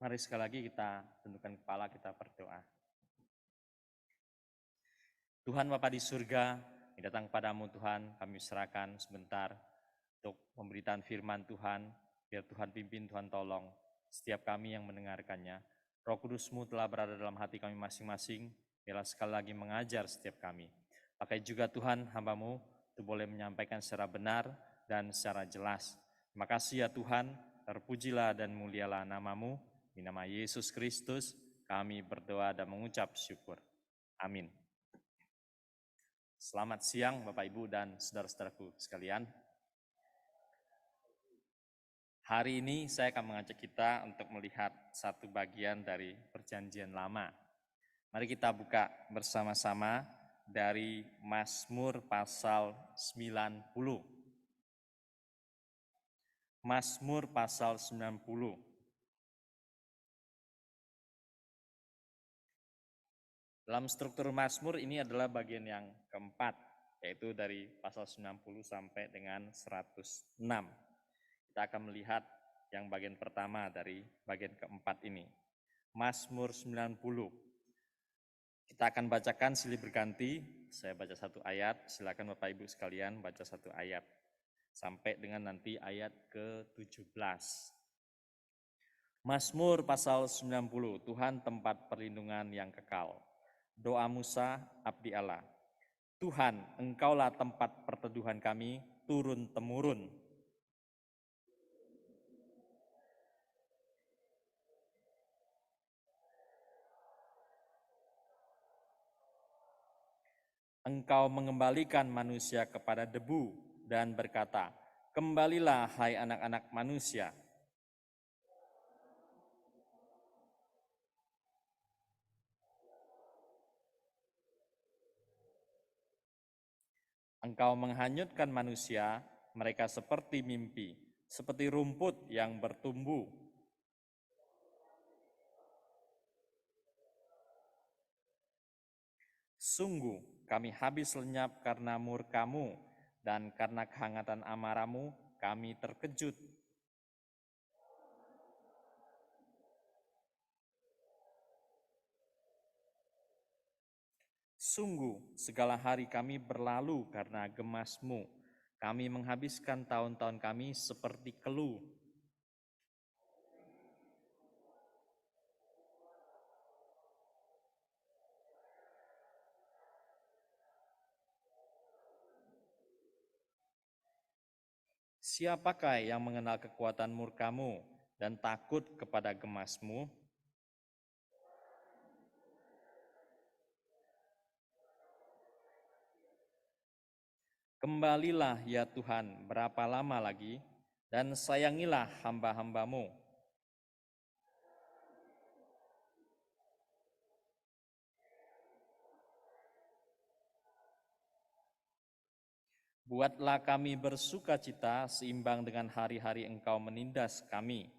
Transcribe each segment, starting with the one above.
Mari sekali lagi kita tundukkan kepala, kita berdoa. Tuhan Bapa di surga, kami datang padamu Tuhan, kami serahkan sebentar untuk pemberitaan firman Tuhan, biar Tuhan pimpin, Tuhan tolong setiap kami yang mendengarkannya. Roh Kudus-Mu telah berada dalam hati kami masing-masing, biarlah sekali lagi mengajar setiap kami. Pakai juga Tuhan hamba-Mu, untuk boleh menyampaikan secara benar dan secara jelas. Terima kasih ya Tuhan, terpujilah dan mulialah nama-Mu, di nama Yesus Kristus kami berdoa dan mengucap syukur. Amin. Selamat siang Bapak Ibu dan saudara-saudaraku sekalian. Hari ini saya akan mengajak kita untuk melihat satu bagian dari Perjanjian Lama. Mari kita buka bersama-sama dari Mazmur pasal 90. Mazmur pasal 90. Dalam struktur Mazmur ini adalah bagian yang keempat, yaitu dari pasal 90 sampai dengan 106. Kita akan melihat yang bagian pertama dari bagian keempat ini. Mazmur 90. Kita akan bacakan silih berganti, saya baca satu ayat, silakan Bapak Ibu sekalian baca satu ayat. Sampai dengan nanti ayat ke-17. Mazmur pasal 90, Tuhan tempat perlindungan yang kekal. Doa Musa, abdi Allah. Tuhan, Engkaulah tempat perteduhan kami turun-temurun. Engkau mengembalikan manusia kepada debu dan berkata, kembalilah hai anak-anak manusia. Engkau menghanyutkan manusia, mereka seperti mimpi, seperti rumput yang bertumbuh. Sungguh kami habis lenyap karena murka-Mu, dan karena kehangatan amarah-Mu kami terkejut. Sungguh segala hari kami berlalu karena gemas-Mu, kami menghabiskan tahun-tahun kami seperti keluh. Siapakah yang mengenal kekuatan murka-Mu dan takut kepada gemas-Mu? Kembalilah ya Tuhan, berapa lama lagi, dan sayangilah hamba-hamba-Mu. Buatlah kami bersuka cita seimbang dengan hari-hari Engkau menindas kami,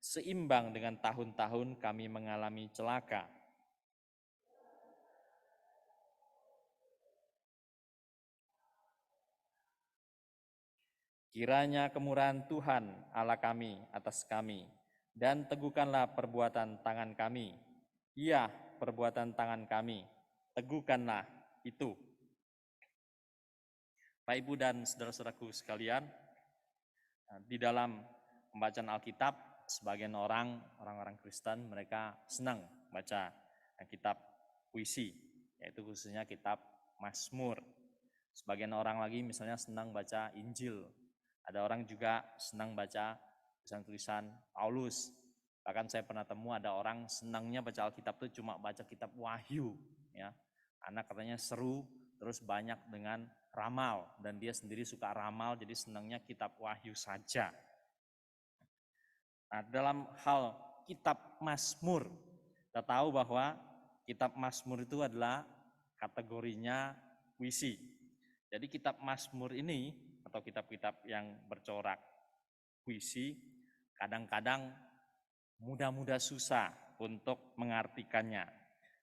seimbang dengan tahun-tahun kami mengalami celaka. Kiranya kemurahan Tuhan Allah kami atas kami, dan teguhkanlah perbuatan tangan kami. Iya, perbuatan tangan kami, teguhkanlah itu. Bapak Ibu dan saudara-saudaraku sekalian, di dalam pembacaan Alkitab, sebagian orang-orang Kristen, mereka senang baca kitab puisi, yaitu khususnya kitab Mazmur. Sebagian orang lagi misalnya senang baca Injil. Ada orang juga senang baca tulisan-tulisan Paulus. Bahkan saya pernah temu ada orang senangnya baca Alkitab itu cuma baca kitab Wahyu, ya. Karena katanya seru, terus banyak dengan ramal, dan dia sendiri suka ramal, jadi senangnya kitab Wahyu saja. Nah, dalam hal kitab Mazmur, kita tahu bahwa kitab Mazmur itu adalah kategorinya puisi. Jadi kitab Mazmur ini atau kitab-kitab yang bercorak puisi kadang-kadang mudah-mudah susah untuk mengartikannya.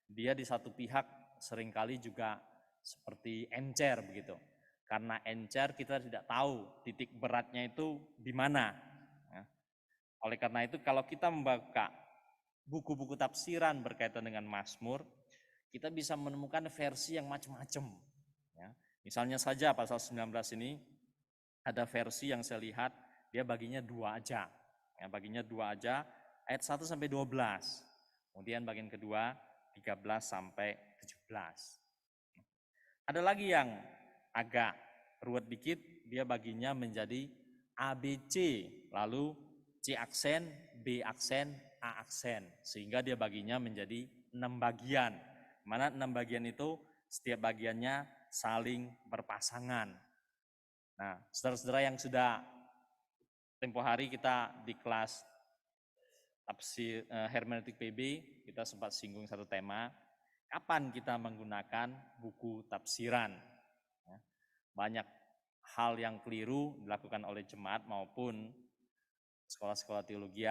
Dia di satu pihak seringkali juga seperti encer begitu. Karena encer kita tidak tahu titik beratnya itu di mana. Oleh karena itu kalau kita membaca buku-buku tafsiran berkaitan dengan Mazmur, kita bisa menemukan versi yang macam-macam. Ya. Misalnya saja pasal 19 ini ada versi yang saya lihat dia baginya 2 aja. Ya, baginya 2 aja, ayat 1 sampai 12. Kemudian bagian kedua 13 sampai 17. Ada lagi yang agak ruwet dikit, dia baginya menjadi ABC, lalu C aksen, B aksen, A aksen, sehingga dia baginya menjadi 6 bagian. Mana 6 bagian itu setiap bagiannya saling berpasangan. Nah, saudara-saudara yang sudah tempo hari kita di kelas tafsir hermeneutik PB, kita sempat singgung satu tema, kapan kita menggunakan buku tafsiran. Banyak hal yang keliru dilakukan oleh jemaat maupun sekolah-sekolah teologi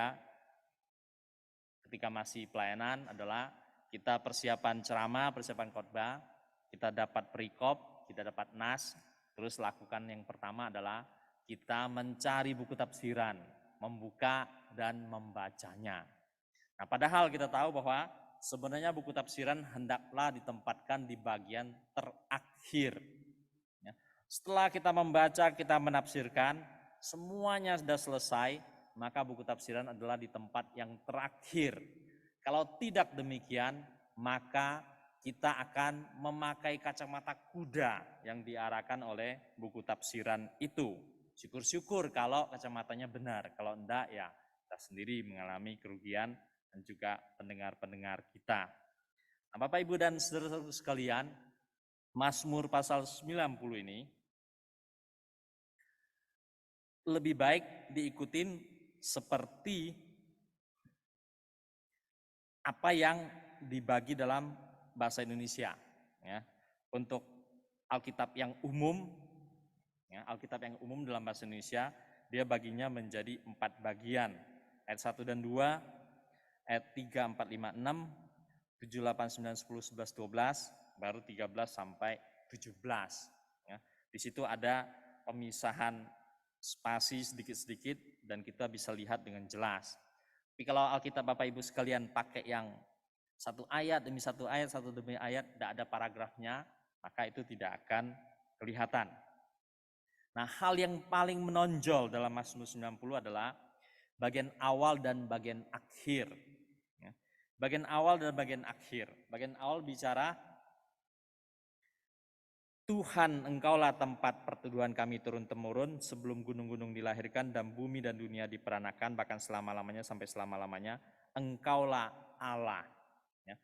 ketika masih pelayanan adalah kita persiapan ceramah, persiapan khotbah, kita dapat perikop, kita dapat nas, terus lakukan yang pertama adalah kita mencari buku tafsiran, membuka dan membacanya. Nah, padahal kita tahu bahwa sebenarnya buku tafsiran hendaklah ditempatkan di bagian terakhir. Setelah kita membaca, kita menafsirkan, semuanya sudah selesai, maka buku tafsiran adalah di tempat yang terakhir. Kalau tidak demikian, maka kita akan memakai kacamata kuda yang diarahkan oleh buku tafsiran itu. Syukur-syukur kalau kacamatanya benar, kalau enggak ya kita sendiri mengalami kerugian dan juga pendengar-pendengar kita. Nah, Bapak Ibu dan saudara-saudara sekalian, Mazmur pasal 90 ini lebih baik diikutin seperti apa yang dibagi dalam bahasa Indonesia. Ya. Untuk Alkitab yang umum, ya, Alkitab yang umum dalam bahasa Indonesia, dia baginya menjadi 4 bagian. Ayat 1 dan 2, ayat 3, 4, 5, 6, 7, 8, 9, 10, 11, 12, baru 13 sampai 17. Ya. Di situ ada pemisahan spasi sedikit-sedikit dan kita bisa lihat dengan jelas. Tapi kalau Alkitab Bapak Ibu sekalian pakai yang satu ayat demi satu ayat, satu demi ayat, tidak ada paragrafnya, maka itu tidak akan kelihatan. Nah, hal yang paling menonjol dalam Mazmur 90 adalah bagian awal dan bagian akhir. Bagian awal dan bagian akhir. Bagian awal bicara, Tuhan, Engkaulah tempat perteduhan kami turun-temurun sebelum gunung-gunung dilahirkan dan bumi dan dunia diperanakan, bahkan selama-lamanya sampai selama-lamanya. Engkaulah Allah. Ya.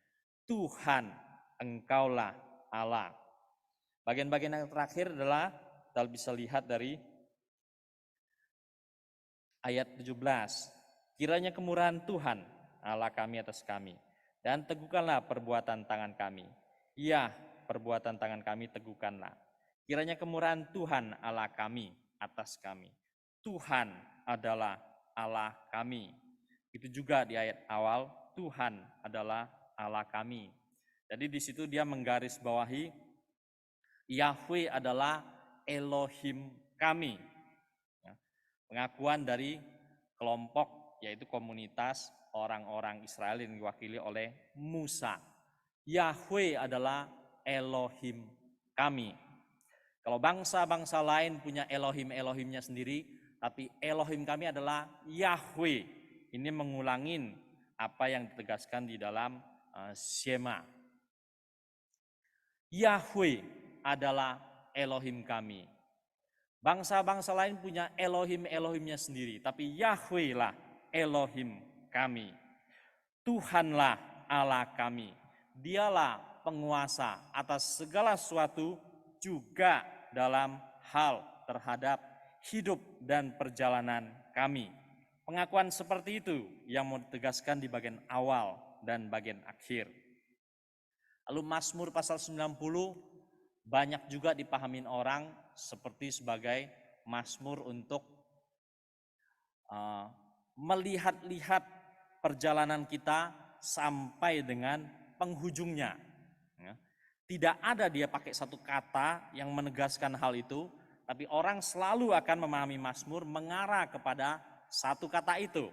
Tuhan, Engkaulah Allah. Bagian-bagian yang terakhir adalah kita bisa lihat dari ayat 17. Kiranya kemurahan Tuhan, Allah kami atas kami, dan teguhkanlah perbuatan tangan kami. Ya, perbuatan tangan kami teguhkanlah. Kiranya kemurahan Tuhan Allah kami atas kami. Tuhan adalah Allah kami. Itu juga di ayat awal, Tuhan adalah Allah kami. Jadi di situ dia menggarisbawahi Yahweh adalah Elohim kami. Pengakuan dari kelompok yaitu komunitas orang-orang Israel yang diwakili oleh Musa. Yahweh adalah Elohim kami. Kalau bangsa-bangsa lain punya Elohim-Elohimnya sendiri, tapi Elohim kami adalah Yahweh. Ini mengulangin apa yang ditegaskan di dalam Shema. Yahweh adalah Elohim kami. Bangsa-bangsa lain punya Elohim-Elohimnya sendiri, tapi Yahweh lah Elohim kami. Tuhanlah Allah kami. Dialah penguasa atas segala sesuatu, juga dalam hal terhadap hidup dan perjalanan kami. Pengakuan seperti itu yang mau ditegaskan di bagian awal dan bagian akhir. Lalu Mazmur pasal 90 banyak juga dipahamin orang seperti sebagai Mazmur untuk melihat-lihat perjalanan kita sampai dengan penghujungnya. Tidak ada dia pakai satu kata yang menegaskan hal itu, tapi orang selalu akan memahami Mazmur mengarah kepada satu kata itu.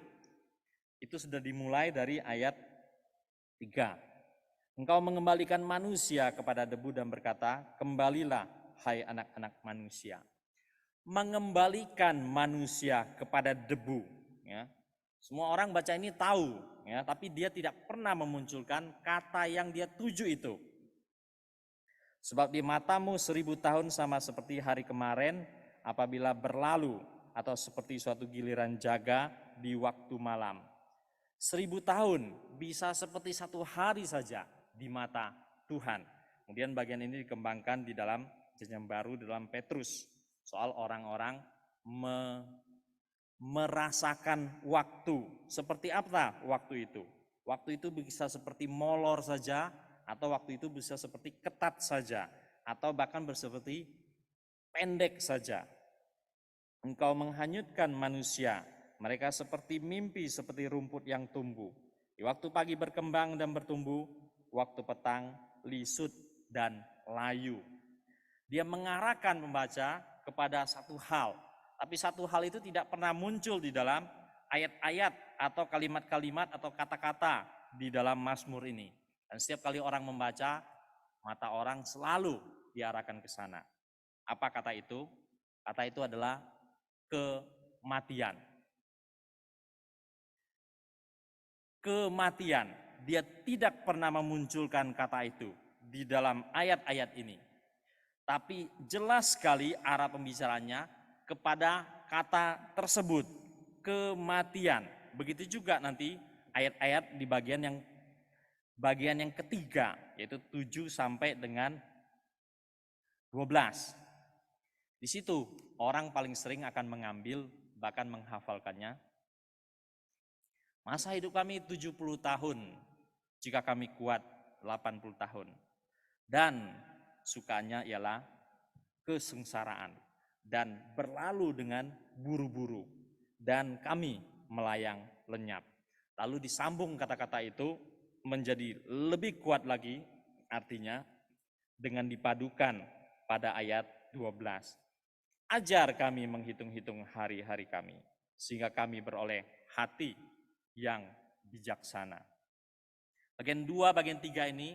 Itu sudah dimulai dari ayat 3. Engkau mengembalikan manusia kepada debu dan berkata, kembalilah hai anak-anak manusia. Mengembalikan manusia kepada debu. Ya. Semua orang baca ini tahu, ya, tapi dia tidak pernah memunculkan kata yang dia tuju itu. Sebab di matamu 1000 tahun sama seperti hari kemarin apabila berlalu, atau seperti suatu giliran jaga di waktu malam. 1000 tahun bisa seperti satu hari saja di mata Tuhan. Kemudian bagian ini dikembangkan di dalam Perjanjian Baru dalam Petrus. Soal orang-orang merasakan waktu. Seperti apa waktu itu? Waktu itu bisa seperti molor saja, atau waktu itu bisa seperti ketat saja, atau bahkan seperti pendek saja. Engkau menghanyutkan manusia, mereka seperti mimpi, seperti rumput yang tumbuh. Di waktu pagi berkembang dan bertumbuh, waktu petang lisut dan layu. Dia mengarahkan pembaca kepada satu hal, tapi satu hal itu tidak pernah muncul di dalam ayat-ayat atau kalimat-kalimat atau kata-kata di dalam Mazmur ini. Dan setiap kali orang membaca, mata orang selalu diarahkan ke sana. Apa kata itu? Kata itu adalah kematian. Kematian. Dia tidak pernah memunculkan kata itu di dalam ayat-ayat ini. Tapi jelas sekali arah pembicaranya kepada kata tersebut, kematian. Begitu juga nanti ayat-ayat di bagian yang ketiga, yaitu 7 sampai dengan 12. Di situ orang paling sering akan mengambil, bahkan menghafalkannya. Masa hidup kami 70 tahun, jika kami kuat 80 tahun. Dan sukanya ialah kesengsaraan dan berlalu dengan buru-buru, dan kami melayang lenyap. Lalu disambung kata-kata itu menjadi lebih kuat lagi, artinya dengan dipadukan pada ayat 12. Ajar kami menghitung-hitung hari-hari kami, sehingga kami beroleh hati yang bijaksana. Bagian 2, bagian 3 ini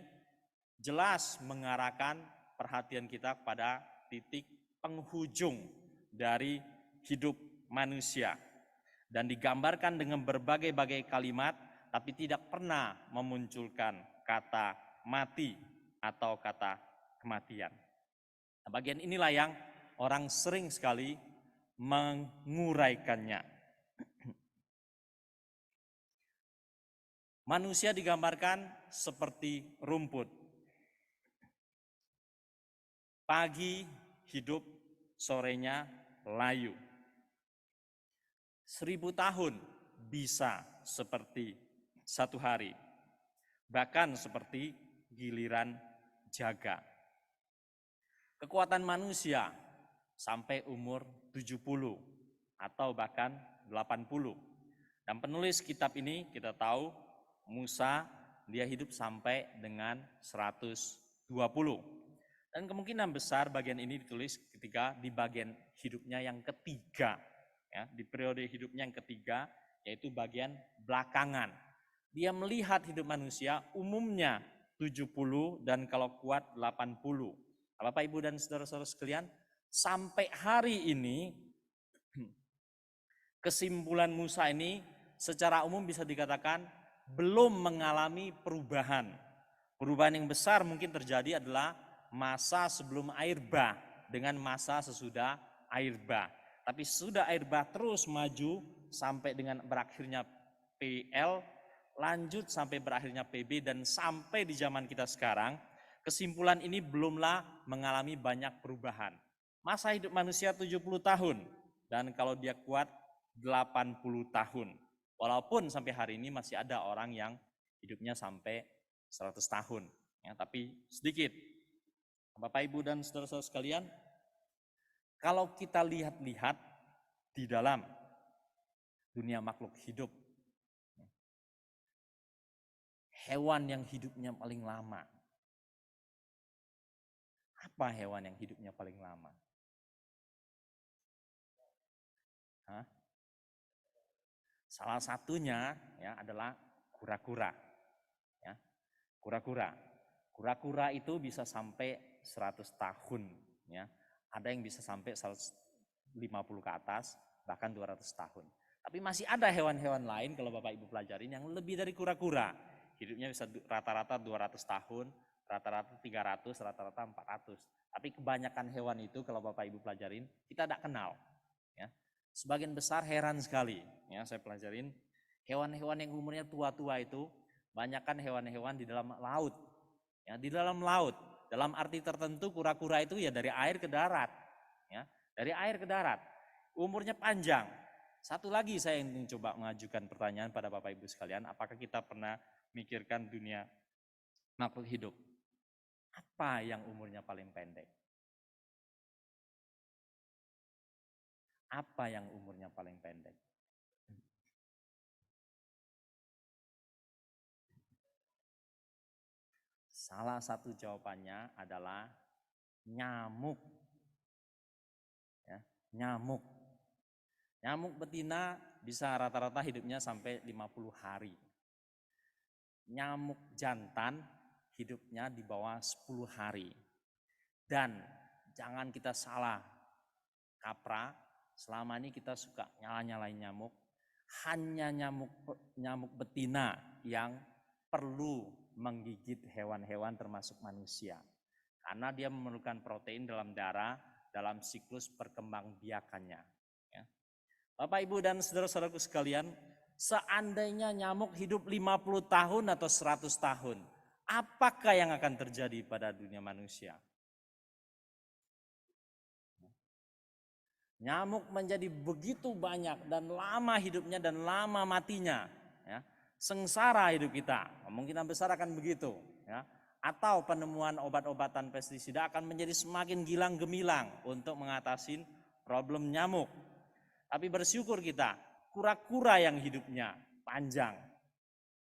jelas mengarahkan perhatian kita pada titik penghujung dari hidup manusia. Dan digambarkan dengan berbagai-bagai kalimat, tapi tidak pernah memunculkan kata mati atau kata kematian. Nah, bagian inilah yang orang sering sekali menguraikannya. Manusia digambarkan seperti rumput. Pagi hidup, sorenya layu. 1000 tahun bisa seperti satu hari, bahkan seperti giliran jaga. Kekuatan manusia sampai umur 70 atau bahkan 80. Dan penulis kitab ini kita tahu Musa, dia hidup sampai dengan 120. Dan kemungkinan besar bagian ini ditulis ketika di bagian hidupnya yang ketiga, ya, di periode hidupnya yang ketiga, yaitu bagian belakangan. Dia melihat hidup manusia umumnya 70 dan kalau kuat 80. Bapak, Ibu, dan saudara-saudara sekalian, sampai hari ini kesimpulan Musa ini secara umum bisa dikatakan belum mengalami perubahan. Perubahan yang besar mungkin terjadi adalah masa sebelum air bah dengan masa sesudah air bah. Tapi sudah air bah terus maju sampai dengan berakhirnya PL, lanjut sampai berakhirnya PB, dan sampai di zaman kita sekarang, kesimpulan ini belumlah mengalami banyak perubahan. Masa hidup manusia 70 tahun, dan kalau dia kuat 80 tahun. Walaupun sampai hari ini masih ada orang yang hidupnya sampai 100 tahun, ya, tapi sedikit. Bapak, Ibu, dan saudara-saudara sekalian, kalau kita lihat-lihat di dalam dunia makhluk hidup, hewan yang hidupnya paling lama. Apa hewan yang hidupnya paling lama? Salah satunya ya adalah kura-kura. Ya, kura-kura. Kura-kura itu bisa sampai 100 tahun. Ya. Ada yang bisa sampai 150 ke atas, bahkan 200 tahun. Tapi masih ada hewan-hewan lain kalau Bapak Ibu pelajarin yang lebih dari kura-kura. Hidupnya bisa rata-rata 200 tahun, rata-rata 300, rata-rata 400. Tapi kebanyakan hewan itu kalau Bapak Ibu pelajarin, kita tidak kenal. Ya. Sebagian besar heran sekali. Ya, saya pelajarin hewan-hewan yang umurnya tua-tua itu, banyakkan hewan-hewan di dalam laut. Ya, di dalam laut, dalam arti tertentu kura-kura itu ya dari air ke darat. Ya, dari air ke darat. Umurnya panjang. Satu lagi saya ingin coba mengajukan pertanyaan pada Bapak Ibu sekalian, apakah kita pernah mikirkan dunia makhluk hidup? Apa yang umurnya paling pendek? Apa yang umurnya paling pendek? Salah satu jawabannya adalah nyamuk. Ya, nyamuk. Nyamuk betina bisa rata-rata hidupnya sampai 50 hari. Nyamuk jantan hidupnya di bawah 10 hari. Dan jangan kita salah kaprah, selama ini kita suka nyala-nyalain nyamuk. Hanya nyamuk betina yang perlu menggigit hewan-hewan termasuk manusia. Karena dia memerlukan protein dalam darah dalam siklus perkembangbiakannya. Ya. Bapak, Ibu, dan saudara-saudaraku sekalian, seandainya nyamuk hidup 50 tahun atau 100 tahun, apakah yang akan terjadi pada dunia manusia? Nyamuk menjadi begitu banyak dan lama hidupnya dan lama matinya. Ya. Sengsara hidup kita, kemungkinan besar akan begitu. Ya. Atau penemuan obat-obatan pestisida akan menjadi semakin gilang gemilang untuk mengatasi problem nyamuk. Tapi bersyukur kita, kura-kura yang hidupnya panjang.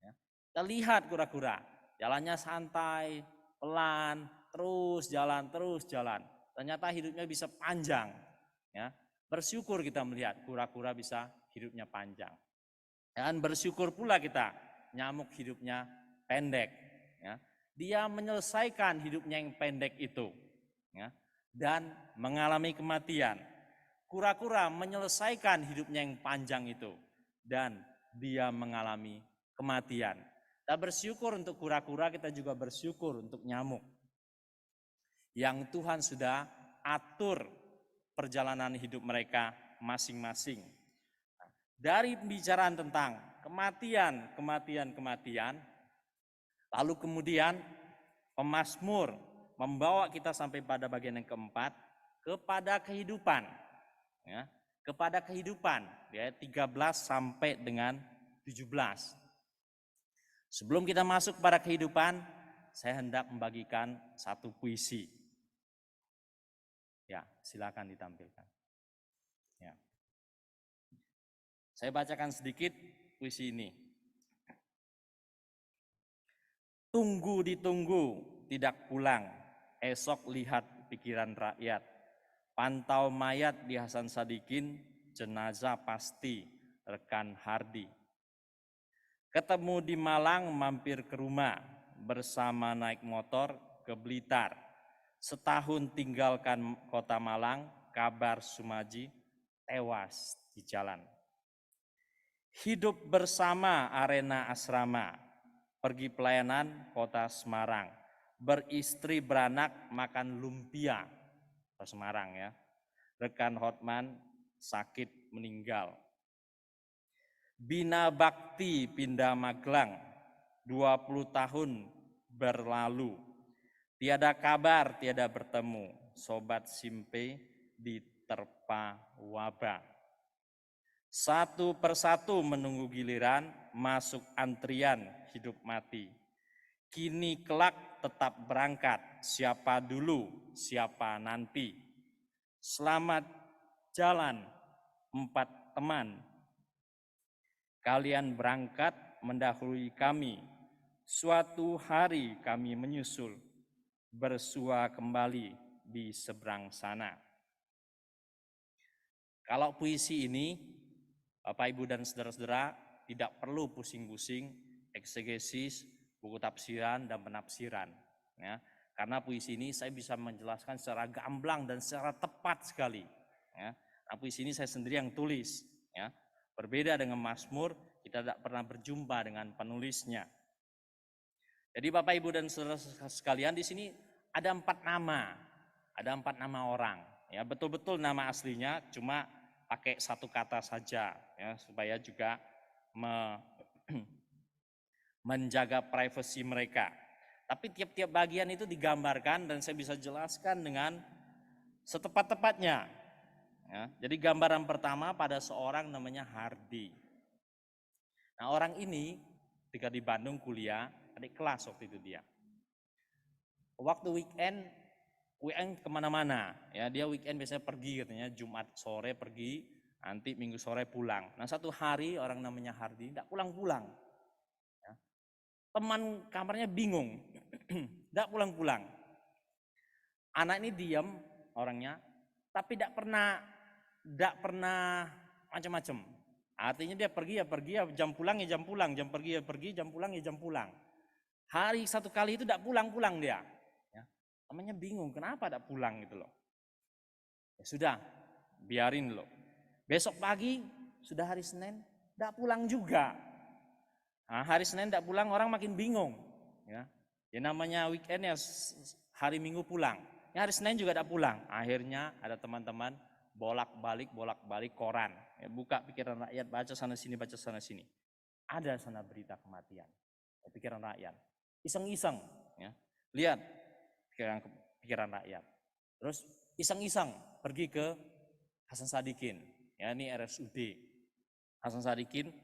Ya. Kita lihat kura-kura, jalannya santai, pelan, terus jalan. Ternyata hidupnya bisa panjang. Ya. Bersyukur kita melihat kura-kura bisa hidupnya panjang. Dan bersyukur pula kita nyamuk hidupnya pendek. Ya. Dia menyelesaikan hidupnya yang pendek itu. Ya. Dan mengalami kematian. Kura-kura menyelesaikan hidupnya yang panjang itu. Dan dia mengalami kematian. Kita bersyukur untuk kura-kura, kita juga bersyukur untuk nyamuk. Yang Tuhan sudah atur perjalanan hidup mereka masing-masing. Dari pembicaraan tentang kematian, lalu kemudian pemazmur membawa kita sampai pada bagian yang keempat, kepada kehidupan. Ya, kepada kehidupan, ya, 13 sampai dengan 17. Sebelum kita masuk pada kehidupan, saya hendak membagikan satu puisi. Ya, silakan ditampilkan. Ya. Saya bacakan sedikit puisi ini. Tunggu ditunggu, tidak pulang. Esok lihat pikiran rakyat. Pantau mayat di Hasan Sadikin, jenazah pasti rekan Hardi. Ketemu di Malang, mampir ke rumah. Bersama naik motor ke Blitar. Setahun tinggalkan kota Malang, kabar Sumaji tewas di jalan. Hidup bersama arena asrama, pergi pelayanan kota Semarang, beristri beranak makan lumpia ke Semarang ya. Rekan Hotman sakit meninggal. Bina Bakti pindah Magelang, 20 tahun berlalu. Tiada kabar, tiada bertemu, sobat Simpe diterpa wabah. Satu persatu menunggu giliran, masuk antrian hidup mati. Kini kelak tetap berangkat, siapa dulu, siapa nanti. Selamat jalan 4 teman. Kalian berangkat mendahului kami, suatu hari kami menyusul. Bersua kembali di seberang sana. Kalau puisi ini, Bapak, Ibu, dan saudara-saudara, tidak perlu pusing-pusing eksegesis, buku tafsiran dan penafsiran. Ya. Karena puisi ini saya bisa menjelaskan secara gamblang dan secara tepat sekali. Ya. Nah, puisi ini saya sendiri yang tulis. Ya. Berbeda dengan Mazmur, kita tidak pernah berjumpa dengan penulisnya. Jadi Bapak Ibu dan saudara sekalian, di sini ada 4 nama, ada 4 nama orang. Ya, betul-betul nama aslinya, cuma pakai satu kata saja, ya, supaya juga menjaga privasi mereka. Tapi tiap-tiap bagian itu digambarkan dan saya bisa jelaskan dengan setepat-tepatnya. Ya, jadi gambaran pertama pada seorang namanya Hardy. Nah, orang ini ketika di Bandung kuliah, adik kelas waktu itu dia. Waktu weekend kemana-mana, ya dia weekend biasanya pergi katanya, Jumat sore pergi, nanti Minggu sore pulang. Nah, satu hari orang namanya Hardy tidak pulang-pulang. Ya. Teman kamarnya bingung, tidak pulang-pulang. Anak ini diam orangnya, tapi tidak pernah macam-macam. Artinya dia pergi ya jam pulang ya jam pulang, jam pergi ya pergi, jam pulang ya jam pulang. Hari satu kali itu tidak pulang-pulang dia. Ya. Namanya bingung, kenapa tidak pulang gitu loh. Ya sudah, biarin loh. Besok pagi sudah hari Senin, tidak pulang juga. Nah, hari Senin tidak pulang, orang makin bingung. Ya, ya namanya weekend ya hari Minggu pulang. Ya, hari Senin juga tidak pulang. Akhirnya ada teman-teman bolak-balik koran. Ya, buka pikiran rakyat, baca sana sini. Ada sana berita kematian. Ya, pikiran rakyat. Iseng-iseng. Ya. Lihat pikiran rakyat. Terus iseng-iseng pergi ke Hasan Sadikin. Ya, ini RSUD. Hasan Sadikin.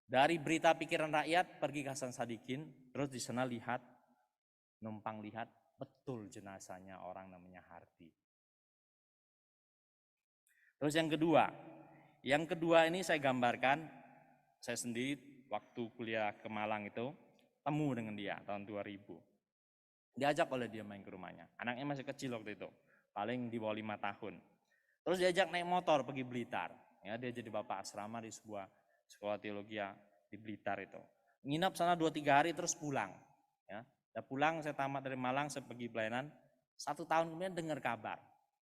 Dari berita pikiran rakyat pergi ke Hasan Sadikin. Terus di sana numpang lihat betul jenazahnya orang namanya Hardy. Terus yang kedua ini saya gambarkan, saya sendiri waktu kuliah ke Malang itu temu dengan dia tahun 2000. Diajak oleh dia main ke rumahnya, anaknya masih kecil waktu itu, paling di bawah 5 tahun. Terus diajak naik motor pergi Blitar, ya dia jadi bapak asrama di sebuah sekolah teologi di Blitar itu. Nginap sana 2-3 hari terus pulang. Ya. Dan pulang saya tamat dari Malang, saya pergi pelayanan, 1 tahun kemudian dengar kabar.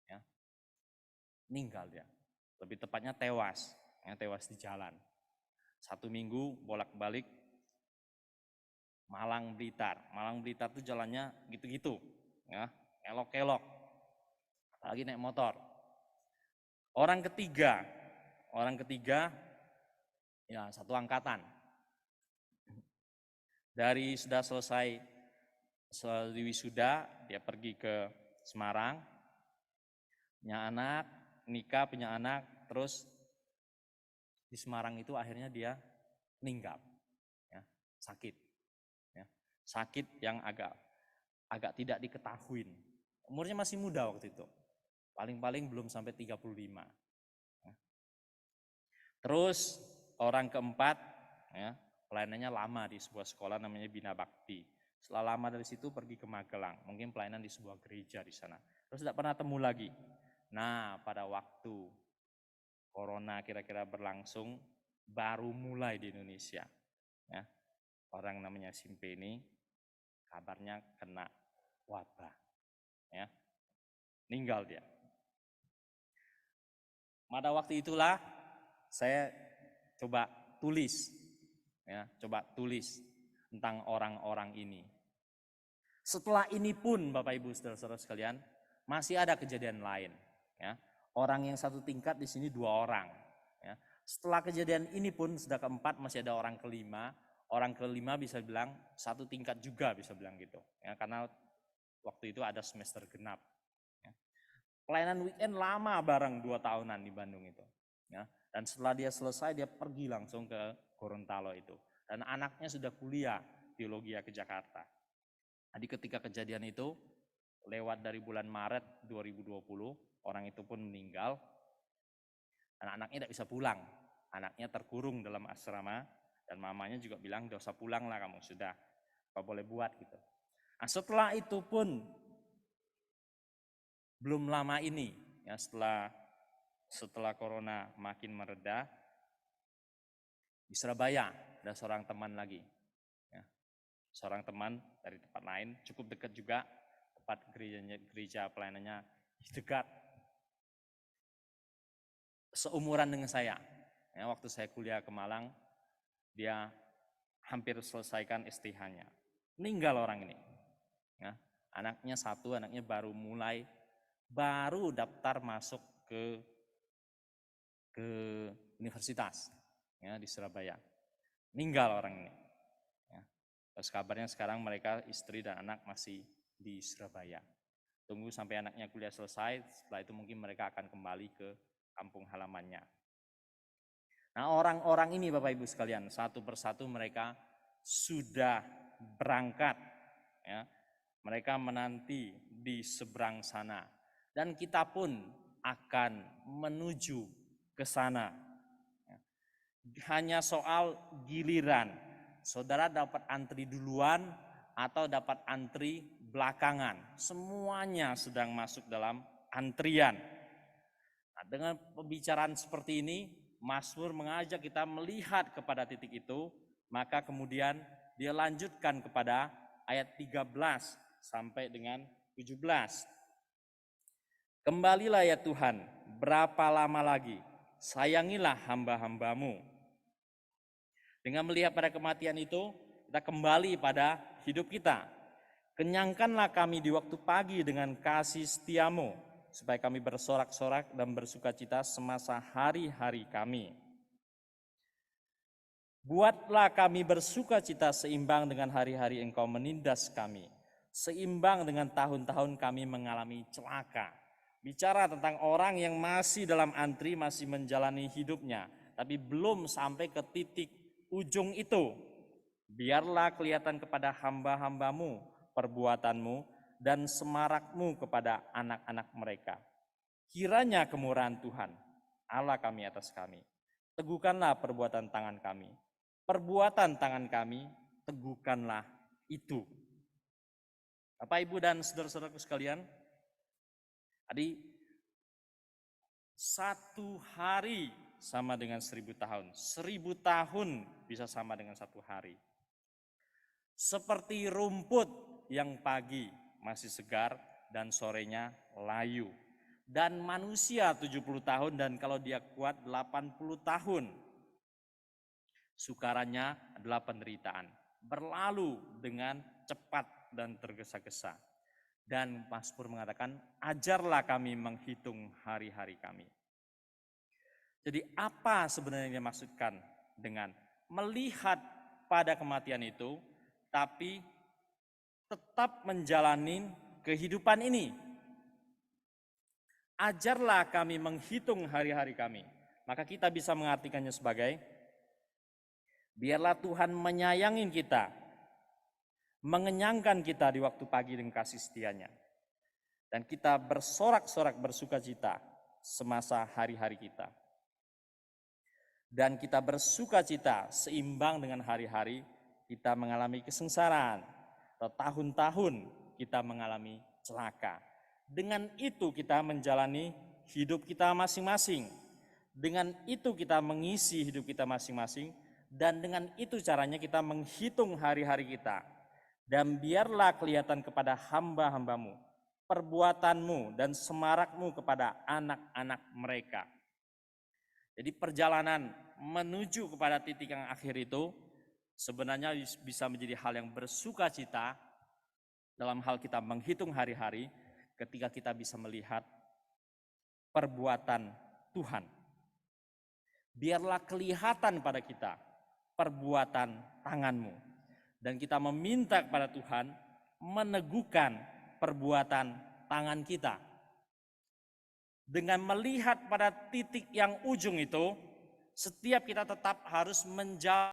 Ya. Meninggal dia, lebih tepatnya tewas, ya, tewas di jalan. 1 minggu bolak-balik Malang Blitar itu jalannya gitu-gitu, ya, elok-elok, apalagi naik motor. Orang ketiga ya satu angkatan. Dari sudah selesai wisuda, dia pergi ke Semarang, punya anak, nikah, punya anak, terus di Semarang itu akhirnya dia meninggal, ya, sakit, ya, sakit yang agak tidak diketahui. Umurnya masih muda waktu itu, paling belum sampai 35. Ya. Terus orang keempat, ya, pelayanannya lama di sebuah sekolah namanya Bina Bakti. Setelah lama dari situ pergi ke Magelang, mungkin pelayanan di sebuah gereja di sana. Terus tidak pernah temu lagi. Nah, pada waktu Corona kira-kira berlangsung, baru mulai di Indonesia. Ya, orang namanya Simpe ini kabarnya kena wabah. Ya, meninggal dia. Pada waktu itulah saya coba tulis tentang orang-orang ini. Setelah ini pun Bapak Ibu saudara-saudara sekalian, masih ada kejadian lain. Ya. Orang yang satu tingkat di sini 2 orang. Ya. Setelah kejadian ini pun sudah keempat, masih ada orang kelima. Orang kelima bisa bilang satu tingkat juga, bisa bilang gitu. Ya, karena waktu itu ada semester genap. Ya. Pelayanan weekend lama bareng 2 tahunan di Bandung itu. Ya. Dan setelah dia selesai, dia pergi langsung ke Gorontalo itu. Dan anaknya sudah kuliah teologi ke Jakarta. Jadi ketika kejadian itu, lewat dari bulan Maret 2020, orang itu pun meninggal. Dan anaknya tidak bisa pulang. Anaknya terkurung dalam asrama. Dan mamanya juga bilang, "Gak usah pulang lah kamu, sudah. Apa boleh buat," gitu. Nah, setelah itu pun, belum lama ini, ya, setelah corona makin mereda, Di Surabaya ada seorang teman lagi, ya, seorang teman dari tempat lain, cukup dekat juga, tempat gereja pelayanannya dekat, seumuran dengan saya. Ya, waktu saya kuliah ke Malang, dia hampir selesaikan STH-nya. Meninggal orang ini. Ya, anaknya satu, anaknya baru daftar masuk ke universitas, ya, di Surabaya. Meninggal orang ini. Ya. Terus kabarnya sekarang mereka istri dan anak masih di Surabaya. Tunggu sampai anaknya kuliah selesai, setelah itu mungkin mereka akan kembali ke kampung halamannya. Nah, orang-orang ini Bapak Ibu sekalian, satu persatu mereka sudah berangkat, ya. Mereka menanti di seberang sana, dan kita pun akan menuju ke sana. Hanya soal giliran, saudara dapat antri duluan atau dapat antri belakangan. Semuanya sedang masuk dalam antrian. Nah, dengan pembicaraan seperti ini, Mazmur mengajak kita melihat kepada titik itu, maka kemudian dia lanjutkan kepada ayat 13 sampai dengan 17. Kembalilah ya Tuhan, berapa lama lagi? Sayangilah hamba-hambamu. Dengan melihat pada kematian itu, kita kembali pada hidup kita. Kenyangkanlah kami di waktu pagi dengan kasih setiamu, supaya kami bersorak-sorak dan bersukacita semasa hari-hari kami. Buatlah kami bersukacita seimbang dengan hari-hari Engkau menindas kami, seimbang dengan tahun-tahun kami mengalami celaka. Bicara tentang orang yang masih dalam antri, masih menjalani hidupnya, tapi belum sampai ke titik ujung itu. Biarlah kelihatan kepada hamba-hambamu perbuatanmu dan semarakmu kepada anak-anak mereka. Kiranya kemurahan Tuhan, Allah kami atas kami. Teguhkanlah perbuatan tangan kami. Perbuatan tangan kami, teguhkanlah itu. Bapak, Ibu, dan saudara-saudaraku sekalian, tadi 1 hari sama dengan 1000 tahun. 1000 tahun bisa sama dengan 1 hari. Seperti rumput yang pagi masih segar dan sorenya layu. Dan manusia 70 tahun dan kalau dia kuat 80 tahun. Sukaranya adalah penderitaan. Berlalu dengan cepat dan tergesa-gesa. Dan Mazmur mengatakan, ajarlah kami menghitung hari-hari kami. Jadi apa sebenarnya yang dimaksudkan dengan melihat pada kematian itu, tapi tetap menjalani kehidupan ini? Ajarlah kami menghitung hari-hari kami. Maka kita bisa mengartikannya sebagai, biarlah Tuhan menyayangi kita, mengenyangkan kita di waktu pagi dengan kasih setianya. Dan kita bersorak-sorak bersukacita semasa hari-hari kita. Dan kita bersukacita seimbang dengan hari-hari kita mengalami kesengsaraan. Atau tahun-tahun kita mengalami celaka. Dengan itu kita menjalani hidup kita masing-masing. Dengan itu kita mengisi hidup kita masing-masing. Dan dengan itu caranya kita menghitung hari-hari kita. Dan biarlah kelihatan kepada hamba-hambamu perbuatanmu dan semarakmu kepada anak-anak mereka. Jadi perjalanan menuju kepada titik yang akhir itu sebenarnya bisa menjadi hal yang bersukacita dalam hal kita menghitung hari-hari ketika kita bisa melihat perbuatan Tuhan. Biarlah kelihatan pada kita perbuatan tanganmu. Dan kita meminta kepada Tuhan meneguhkan perbuatan tangan kita. Dengan melihat pada titik yang ujung itu, setiap kita tetap harus menjawab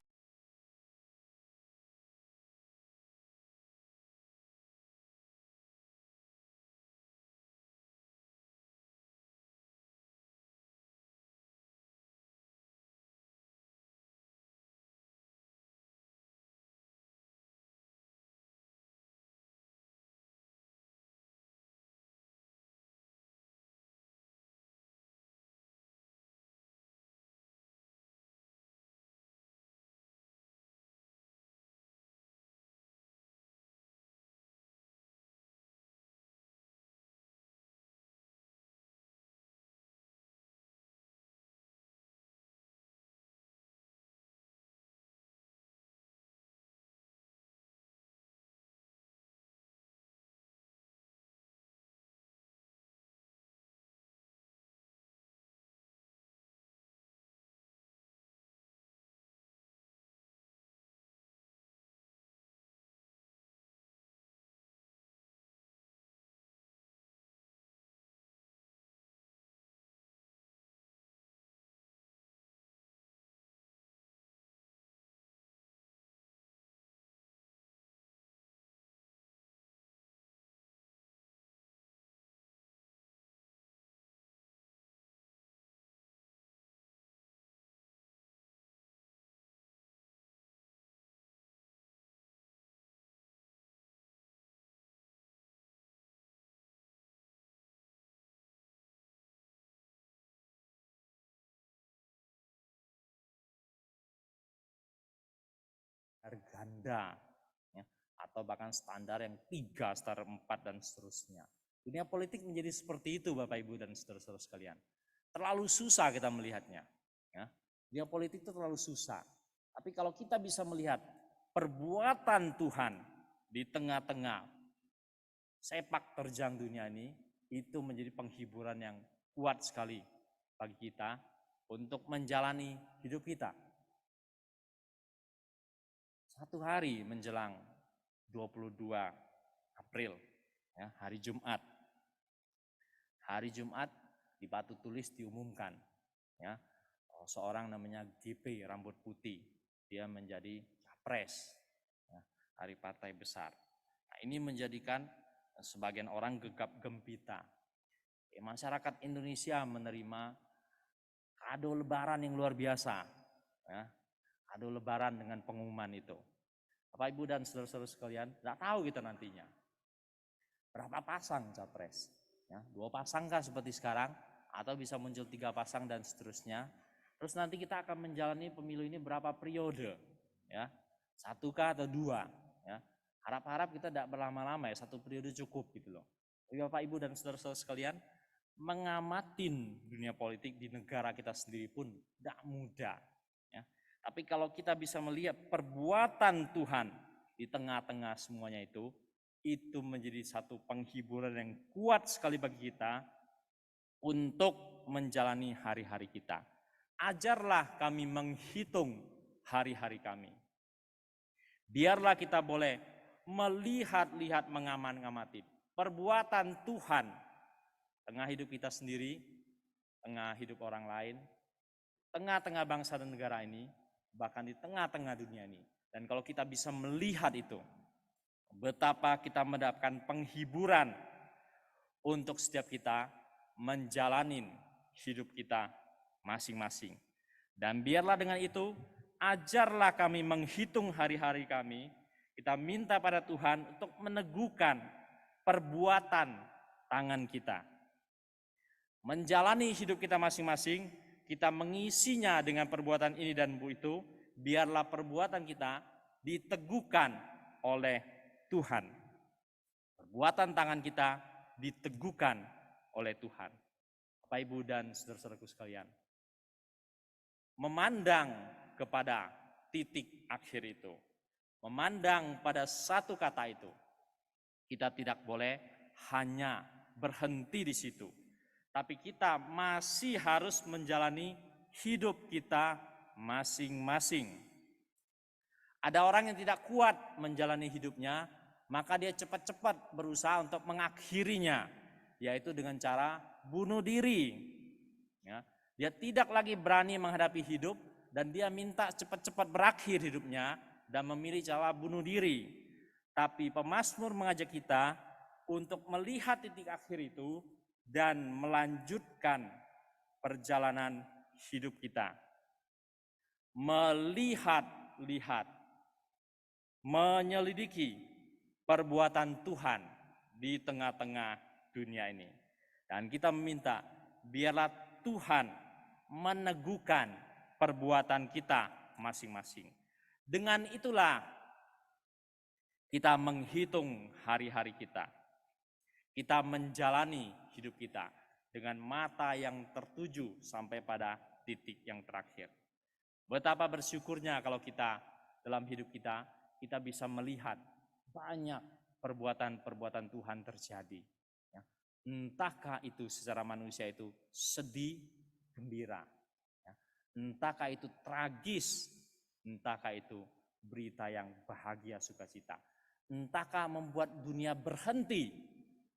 ganda, ya, atau bahkan standar yang 3, standar 4 dan seterusnya. Dunia politik menjadi seperti itu Bapak Ibu dan saudara-saudara sekalian. Terlalu susah kita melihatnya. Ya. Dunia politik itu terlalu susah. Tapi kalau kita bisa melihat perbuatan Tuhan di tengah-tengah sepak terjang dunia ini, itu menjadi penghiburan yang kuat sekali bagi kita untuk menjalani hidup kita. Satu hari menjelang 22 April, ya, hari Jumat. Hari Jumat di batu tulis diumumkan, ya, seorang namanya GP rambut putih, dia menjadi capres, ya, dari partai besar. Nah, ini menjadikan sebagian orang gegap gempita. Masyarakat Indonesia menerima kado lebaran yang luar biasa, ya, kado lebaran dengan pengumuman itu. Bapak Ibu dan saudara-saudara sekalian, tidak tahu kita nantinya berapa pasang capres, ya, 2 pasang kah seperti sekarang, atau bisa muncul 3 pasang dan seterusnya. Terus nanti kita akan menjalani pemilu ini berapa periode, ya, 1 kah atau 2, ya. Harap-harap kita tidak berlama-lama, ya, 1 periode cukup gitu loh. Tapi Bapak Ibu dan saudara-saudara sekalian, mengamatin dunia politik di negara kita sendiri pun tidak mudah, ya. Tapi kalau kita bisa melihat perbuatan Tuhan di tengah-tengah semuanya itu menjadi satu penghiburan yang kuat sekali bagi kita untuk menjalani hari-hari kita. Ajarlah kami menghitung hari-hari kami. Biarlah kita boleh melihat-lihat, mengamati perbuatan Tuhan tengah hidup kita sendiri, tengah hidup orang lain, tengah-tengah bangsa dan negara ini, bahkan di tengah-tengah dunia ini. Dan kalau kita bisa melihat itu, betapa kita mendapatkan penghiburan untuk setiap kita menjalani hidup kita masing-masing. Dan biarlah dengan itu, ajarlah kami menghitung hari-hari kami. Kita minta pada Tuhan untuk meneguhkan perbuatan tangan kita. Menjalani hidup kita masing-masing, kita mengisinya dengan perbuatan ini dan itu, biarlah perbuatan kita diteguhkan oleh Tuhan. Perbuatan tangan kita diteguhkan oleh Tuhan. Bapak Ibu dan saudara-saudaraku sekalian, memandang kepada titik akhir itu, memandang pada satu kata itu, kita tidak boleh hanya berhenti di situ, tapi kita masih harus menjalani hidup kita masing-masing. Ada orang yang tidak kuat menjalani hidupnya, maka dia cepat-cepat berusaha untuk mengakhirinya, yaitu dengan cara bunuh diri. Ya, dia tidak lagi berani menghadapi hidup dan dia minta cepat-cepat berakhir hidupnya dan memilih cara bunuh diri. Tapi pemazmur mengajak kita untuk melihat titik akhir itu dan melanjutkan perjalanan hidup kita. Melihat-lihat, menyelidiki perbuatan Tuhan di tengah-tengah dunia ini. Dan kita meminta biarlah Tuhan meneguhkan perbuatan kita masing-masing. Dengan itulah kita menghitung hari-hari kita. Kita menjalani hidup kita dengan mata yang tertuju sampai pada titik yang terakhir. Betapa bersyukurnya kalau kita dalam hidup kita bisa melihat banyak perbuatan-perbuatan Tuhan terjadi. Ya. Entahkah itu secara manusia itu sedih, gembira. Ya. Entahkah itu tragis, entahkah itu berita yang bahagia, sukacita. Entahkah membuat dunia berhenti,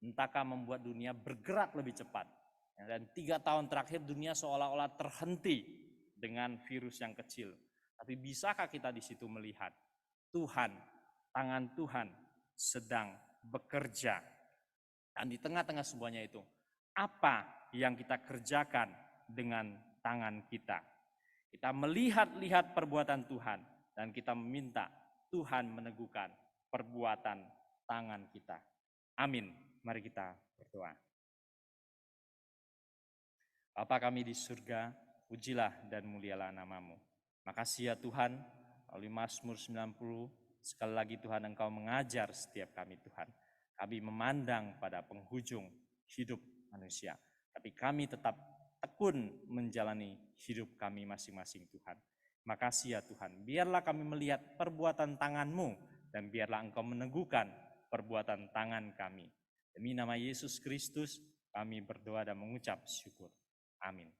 entahkah membuat dunia bergerak lebih cepat. Ya, dan 3 tahun terakhir dunia seolah-olah terhenti dengan virus yang kecil. Tapi bisakah kita di situ melihat Tuhan, tangan Tuhan sedang bekerja. Dan di tengah-tengah semuanya itu, apa yang kita kerjakan dengan tangan kita? Kita melihat-lihat perbuatan Tuhan dan kita meminta Tuhan meneguhkan perbuatan tangan kita. Amin. Mari kita berdoa. Bapa kami di surga, pujilah dan mulialah nama-Mu. Makasih ya Tuhan, melalui Mazmur 90 sekali lagi Tuhan Engkau mengajar setiap kami Tuhan. Kami memandang pada penghujung hidup manusia, tapi kami tetap tekun menjalani hidup kami masing-masing Tuhan. Makasih ya Tuhan, biarlah kami melihat perbuatan tangan-Mu dan biarlah Engkau meneguhkan perbuatan tangan kami. Demi nama Yesus Kristus kami berdoa dan mengucap syukur. Amin.